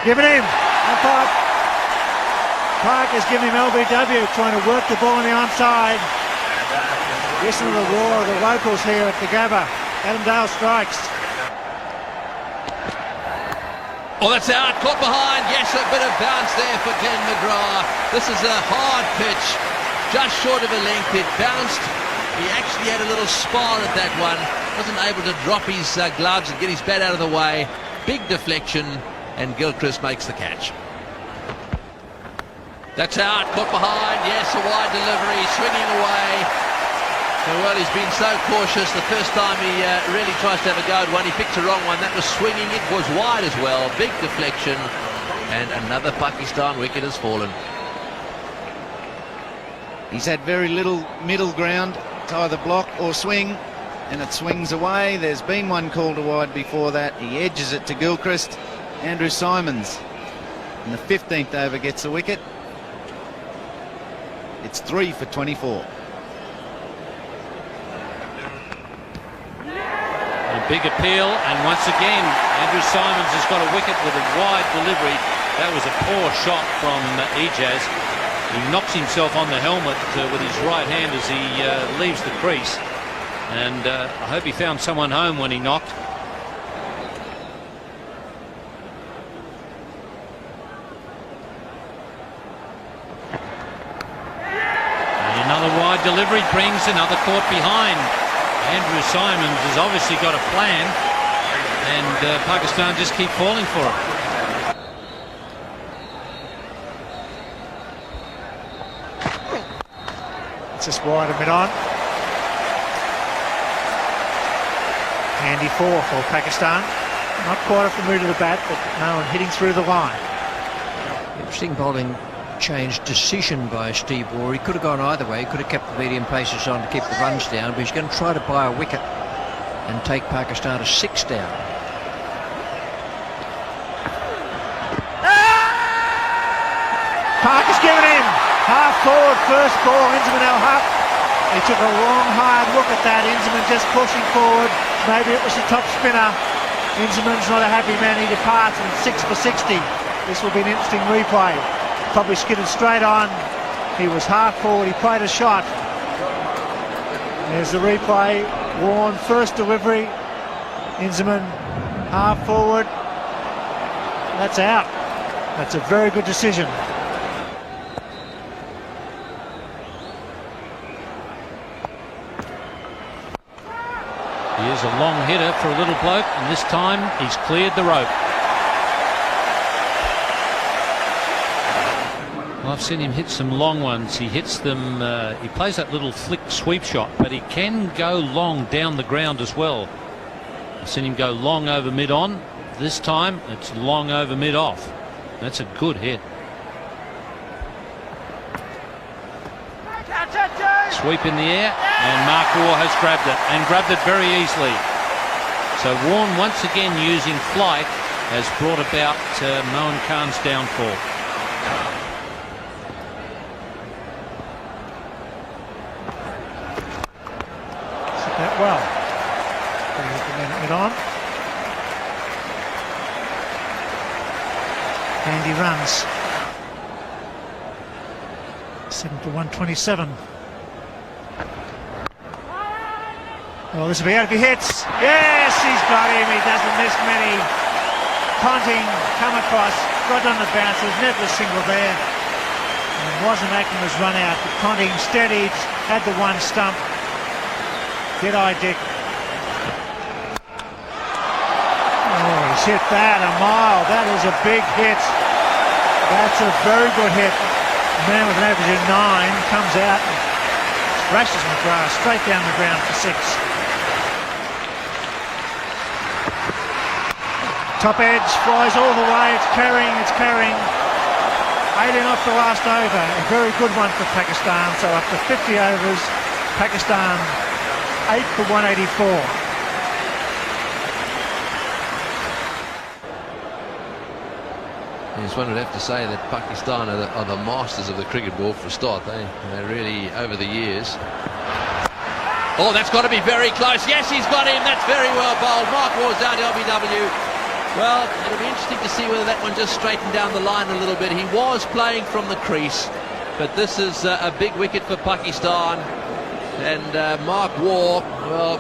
Giving him. PAK is giving him LBW, trying to work the ball on the onside. Listen to the roar of the locals here at the GABBA. Adam Dale strikes. Oh, that's out, caught behind. Yes, a bit of bounce there for Glenn McGrath. This is a hard pitch, just short of a length. It bounced. He actually had a little spar at that one. Wasn't able to drop his gloves and get his bat out of the way. Big deflection, and Gilchrist makes the catch. That's out, caught behind. Yes, a wide delivery, swinging away. Well, he's been so cautious. The first time he really tries to have a go at one, he picked the wrong one. That was swinging. It was wide as well. Big deflection. And another Pakistan wicket has fallen. He's had very little middle ground to either block or swing, and it swings away. There's been one called a wide before that. He edges it to Gilchrist. Andrew Simons in the 15th over gets the wicket. It's 3 for 24. A big appeal, and once again Andrew Simons has got a wicket with a wide delivery. That was a poor shot from Ejaz. He knocks himself on the helmet with his right hand as he leaves the crease, and I hope he found someone home when he knocked. Another wide delivery brings another caught behind. Andrew Simons has obviously got a plan, and Pakistan just keep falling for it. It's just wide of mid-on. Handy four for Pakistan. Not quite off the mood of the bat, but no one hitting through the line. Interesting bowling change decision by Steve Waugh. He could have gone either way. He could have kept the medium paces on to keep the runs down, but he's going to try to buy a wicket and take Pakistan to 6 down. PAK has given him half forward, first ball, Inzamam al-Haq. He took a long hard look at that. Inzamam just pushing forward. Maybe it was the top spinner. Inzamam's not a happy man. He departs, and 6 for 60. This will be an interesting replay. Probably skidded straight on. He was half forward. He played a shot. There's the replay. Warren, first delivery. Inzamam half forward. That's out. That's a very good decision. Here's a long hitter for a little bloke, and this time he's cleared the rope. Well, I've seen him hit some long ones. He hits them, he plays that little flick sweep shot, but he can go long down the ground as well. I've seen him go long over mid-on. This time it's long over mid-off. That's a good hit. Sweep in the air, and Mark Waugh has grabbed it, and grabbed it very easily. So Warren once again using flight has brought about Mohan Khan's downfall. That well. Mid-on. And he runs. 7 for 127. Oh, this will be out if he hits. Yes, he's got him. He doesn't miss many. Ponting, come across, got on the bounce. There's never a single there. And wasn't acting as run out, but Ponting steadied, had the one stump. Did I, Dick? Oh, he's hit that a mile. That is a big hit. That's a very good hit. A man with an average of 9 comes out and thrashes McGrath straight down the ground for 6. Top edge flies all the way. It's carrying. 18 off the last over. A very good one for Pakistan. So up to 50 overs. Pakistan 8 for 184. Yes, one would have to say that Pakistan are the masters of the cricket ball for a start. They really, over the years. Oh, that's got to be very close. Yes, he's got him. That's very well bowled. Mark Waugh's down to LBW. Well, it'll be interesting to see whether that one just straightened down the line a little bit. He was playing from the crease, but this is a big wicket for Pakistan. And Mark Waugh, well,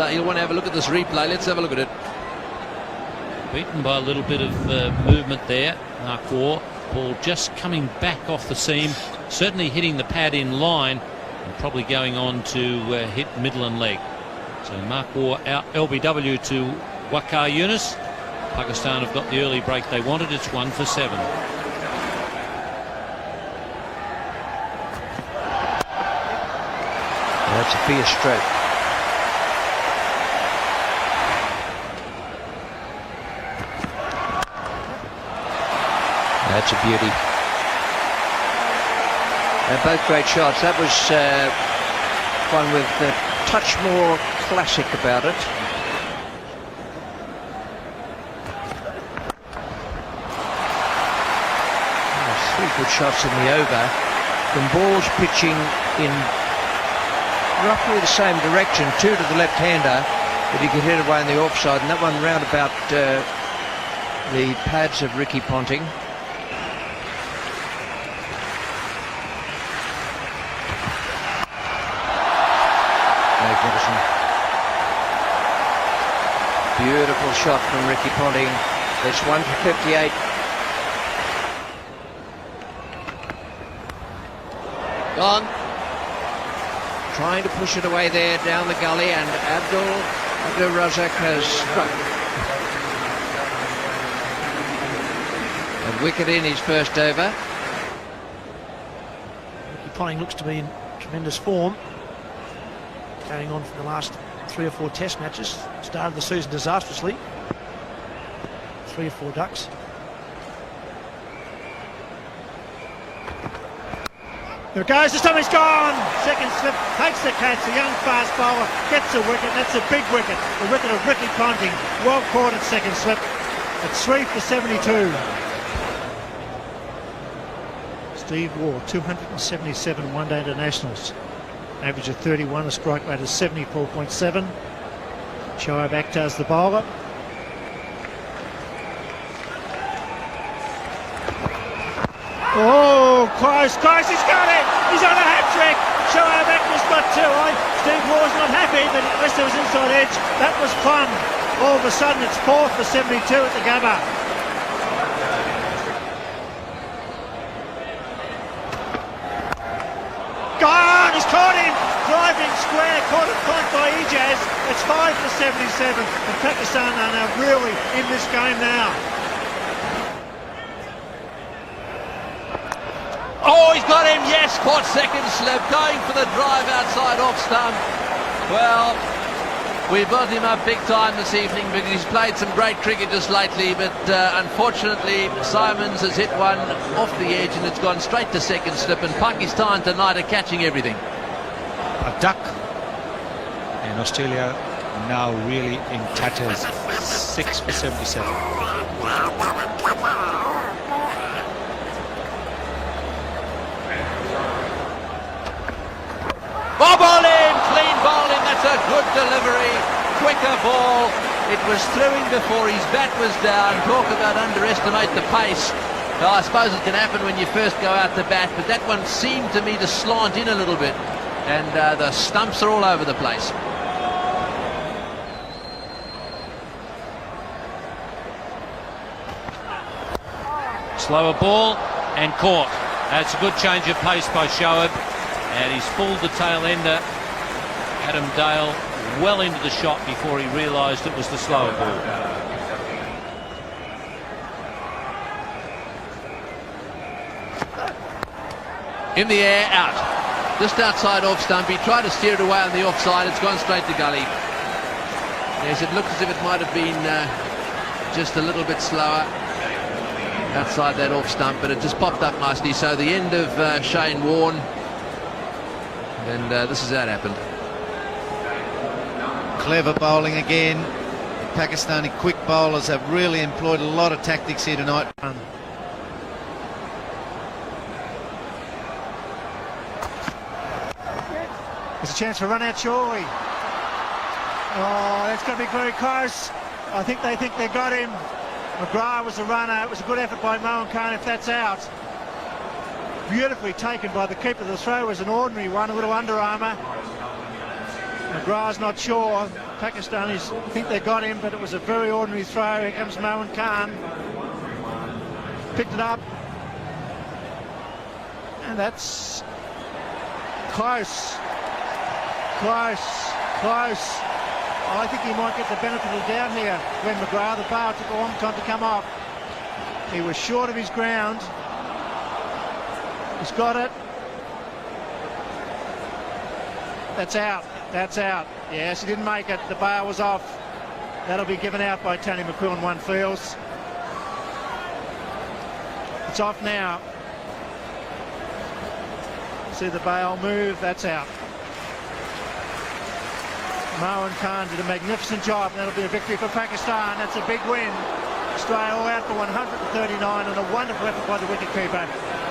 he'll want to have a look at this replay. Let's have a look at it. Beaten by a little bit of movement there, Mark Waugh. Ball just coming back off the seam, certainly hitting the pad in line, and probably going on to hit middle and leg. So Mark Waugh out LBW to Waqar Yunus. Pakistan have got the early break they wanted. It's 1 for 7. That's a fierce stroke. That's a beauty. Both great shots. That was one with a touch more classic about it. Three good shots in the over. From balls pitching in roughly the same direction, two to the left-hander, but he could hit it away on the offside, and that one round about the pads of Ricky Ponting. Magnificent. Beautiful shot from Ricky Ponting. It's 1 for 58. Gone. Trying to push it away there down the gully, and Abdul Razak has struck. A wicket in his first over. Ricky Ponting looks to be in tremendous form. Carrying on from the last 3 or 4 test matches. Started the season disastrously. 3 or 4 ducks. There it goes, this time he's gone! Second slip, takes the catch, the young fast bowler, gets a wicket, that's a big wicket. The wicket of Ricky Ponting, well caught at second slip. It's 3 for 72. Steve Waugh, 277 one-day internationals. Average of 31, a strike rate of 74.7. Shoaib Akhtar's the bowler. Oh, close, he's got it! He's on a hat-trick! Shoaib Akhtar's got 2. Steve Waugh's not happy, but the rest of his inside edge, that was fun. All of a sudden, it's 4 for 72 at the GABBA. Gone! He's caught him! Driving square, caught at point by Ijaz. It's 5 for 77, and Pakistan are now really in this game now. Oh, he's got him, yes, caught second slip, going for the drive outside off stump. Well, we built him up big time this evening because he's played some great cricket just lately, but unfortunately Simons has hit one off the edge and it's gone straight to second slip, and Pakistan tonight are catching everything. A duck, and Australia now really in tatters. 6 for 77. Bowling, clean bowling, that's a good delivery, quicker ball. It was through him before his bat was down. Talk about underestimate the pace. Well, I suppose it can happen when you first go out the bat, but that one seemed to me to slant in a little bit, and the stumps are all over the place. Slower ball and caught. That's a good change of pace by Shoaib. And he's pulled the tail ender, Adam Dale, well into the shot before he realised it was the slower ball. In the air, out. Just outside off stump. He tried to steer it away on the offside. It's gone straight to gully. Yes, it looks as if it might have been just a little bit slower outside that off stump, but it just popped up nicely. So the end of Shane Warne. And this is how it happened. Clever bowling again. Pakistani quick bowlers have really employed a lot of tactics here tonight. There's a chance for a run out surely. Oh, that's going to be very close. I think they got him. McGrath was the runner. It was a good effort by Mohan Khan if that's out. Beautifully taken by the keeper. The throw was an ordinary one, a little Under Armour. McGrath's not sure. Pakistanis think they got him, but it was a very ordinary throw. Here comes Mohan Khan. Picked it up. And that's close. Close. I think he might get the benefit of the doubt here. When McGrath, the bar took a long time to come off. He was short of his ground. He's got it. That's out. Yes, he didn't make it. The bar was off. That'll be given out by Tony McQuillan, one feels. It's off now. See the bail move. That's out. Mohan Khan did a magnificent job, and that'll be a victory for Pakistan. That's a big win. Australia all out for 139, and a wonderful effort by the wicketkeeper.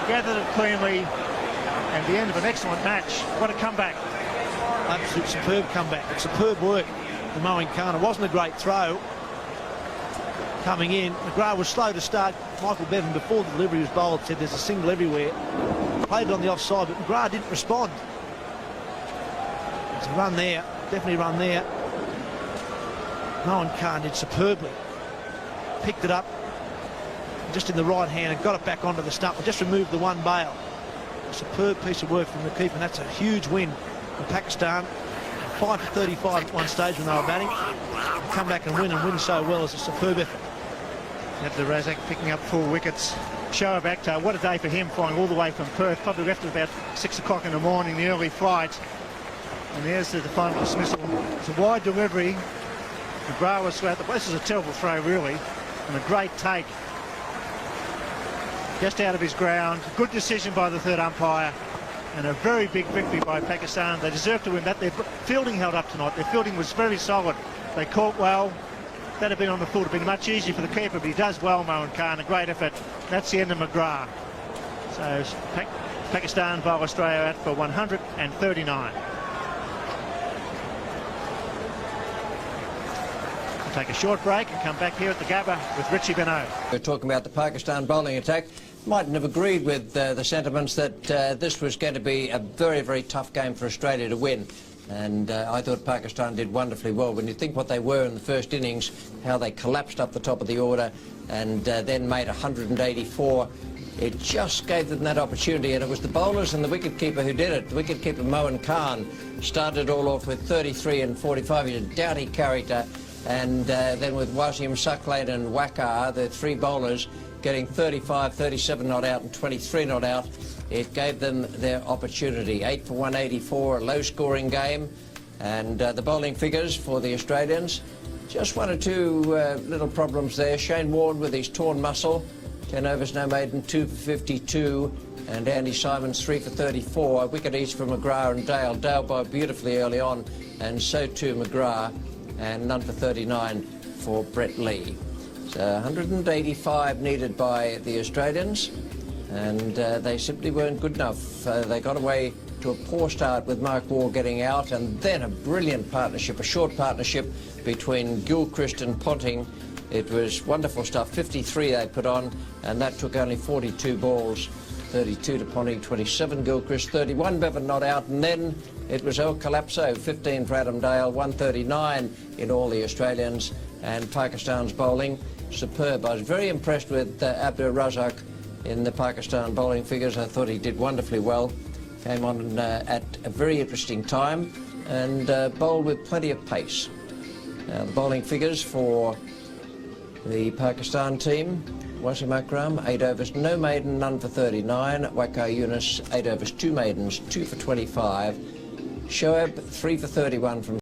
Gathered it cleanly, and the end of an excellent match. What a comeback. Absolute superb comeback. Superb work for Mohan Khan. It wasn't a great throw coming in. McGrath was slow to start. Michael Bevan, before the delivery was bowled, said there's a single everywhere. Played it on the offside, but McGrath didn't respond. There's a run there. Definitely run there. Mohan Khan did superbly. Picked it up just in the right hand and got it back onto the stump and just removed the one bail. A superb piece of work from the keeper, and that's a huge win for Pakistan. 5 for 35 at one stage when they were batting. Come back and win so well is a superb effort. Abdur Razak picking up 4 wickets. Shoaib Akhtar, what a day for him, flying all the way from Perth. Probably left at about 6 o'clock in the morning, the early flight. And there's the final dismissal. It's a wide delivery. McGrath was throughout the... This is a terrible throw, really, and a great take. Just out of his ground. Good decision by the third umpire, and a very big victory by Pakistan. They deserve to win that. Their fielding held up tonight. Their fielding was very solid. They caught well. That had been on the full. It would have been much easier for the keeper, but he does well, Mohan Khan. A great effort. That's the end of McGrath. So Pakistan bowl Australia out for 139. We'll take a short break and come back here at the Gabba with Richie Beno. We're talking about the Pakistan bowling attack. Mightn't have agreed with the sentiments that this was going to be a very, very tough game for Australia to win. And I thought Pakistan did wonderfully well. When you think what they were in the first innings, how they collapsed up the top of the order and then made 184, it just gave them that opportunity. And it was the bowlers and the wicketkeeper who did it. The wicketkeeper Mohan Khan started all off with 33 and 45. He's a doughty character. And then with Waseem, Sucklane and Waqar, the 3 bowlers, getting 35, 37 not out and 23 not out, it gave them their opportunity. 8 for 184, a low-scoring game. And the bowling figures for the Australians, just 1 or 2 little problems there. Shane Warne with his torn muscle, 10 overs, no maiden, 2 for 52. And Andy Simons, 3 for 34. A wicket each for McGrath and Dale. Dale bowled beautifully early on, and so too McGrath. And none for 39 for Brett Lee. So 185 needed by the Australians, and they simply weren't good enough. They got away to a poor start with Mark Waugh getting out, and then a brilliant partnership, a short partnership between Gilchrist and Ponting. It was wonderful stuff. 53 they put on, and that took only 42 balls. 32 to Ponting, 27 Gilchrist, 31 Bevan not out, and then it was El Collapso, 15 for Adam Dale, 139 in all the Australians, and Pakistan's bowling, superb. I was very impressed with Abdur Razak in the Pakistan bowling figures. I thought he did wonderfully well. Came on at a very interesting time and bowled with plenty of pace. Now the bowling figures for the Pakistan team: Waseem Akram, 8 overs, no maiden, none for 39. Waqar Yunus, 8 overs, 2 maidens, 2 for 25. Shoaib, 3 for 31 from